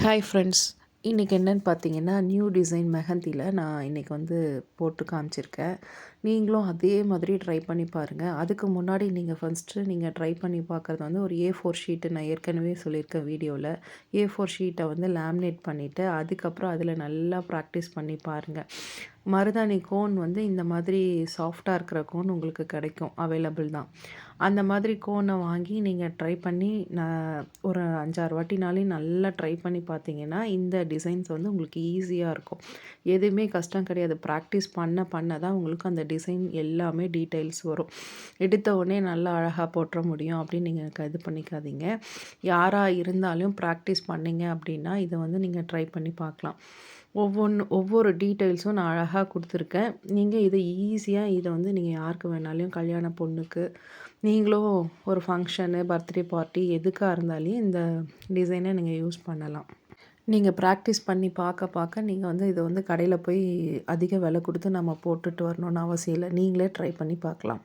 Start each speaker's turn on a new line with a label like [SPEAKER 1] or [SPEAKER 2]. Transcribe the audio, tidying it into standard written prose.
[SPEAKER 1] Hi friends. இன்றைக்கி என்னென்னு பார்த்தீங்கன்னா, நியூ டிசைன் மெஹந்தியில் நான் இன்றைக்கி வந்து போட்டு காமிச்சிருக்கேன். நீங்களும் அதே மாதிரி ட்ரை பண்ணி பாருங்கள். அதுக்கு முன்னாடி நீங்கள் ட்ரை பண்ணி பார்க்குறது வந்து ஒரு A4 ஷீட்டு, நான் ஏற்கனவே சொல்லியிருக்கேன் வீடியோவில். A4 ஷீட்டை வந்து லேமினேட் பண்ணிவிட்டு அதுக்கப்புறம் அதில் நல்லா ப்ராக்டிஸ் பண்ணி பாருங்கள். மருதாணி கோன் வந்து இந்த மாதிரி சாஃப்டாக இருக்கிற கோன் உங்களுக்கு கிடைக்கும், அவைலபிள் தான். அந்த மாதிரி கோனை வாங்கி நீங்கள் ட்ரை பண்ணி ஒரு 5-6 வாட்டினாலையும் நல்லா ட்ரை பண்ணி பார்த்தீங்கன்னா, இந்த டிசைன்ஸ் வந்து உங்களுக்கு ஈஸியாக இருக்கும். எதுவுமே கஷ்டம் கிடையாது. ப்ராக்டிஸ் பண்ண பண்ண தான் உங்களுக்கு அந்த டிசைன் எல்லாமே டீட்டெயில்ஸ் வரும். எடுத்த உடனே நல்லா அழகாக போட்டுற முடியும் அப்படின்னு நீங்கள் இது பண்ணிக்காதீங்க. யாராக இருந்தாலும் ப்ராக்டிஸ் பண்ணீங்க அப்படின்னா, இதை வந்து நீங்கள் ட்ரை பண்ணி பார்க்கலாம். ஒவ்வொரு டீட்டெயில்ஸும் நான் அழகாக கொடுத்துருக்கேன். நீங்கள் இதை வந்து நீங்கள் யாருக்கு வேணாலும், கல்யாண பொண்ணுக்கு, நீங்களும் ஒரு ஃபங்க்ஷனு, பர்த்டே பார்ட்டி எதுக்காக இருந்தாலும் இந்த டிசைனை நீங்கள் யூஸ் பண்ணலாம். நீங்கள் ப்ராக்டிஸ் பண்ணி பார்க்க பார்க்க நீங்கள் வந்து இதை வந்து கடையில் போய் அதிக விலை கொடுத்து நம்ம போட்டுட்டு வரணும்னு அவசியம் இல்லை. நீங்களே ட்ரை பண்ணி பார்க்கலாம்.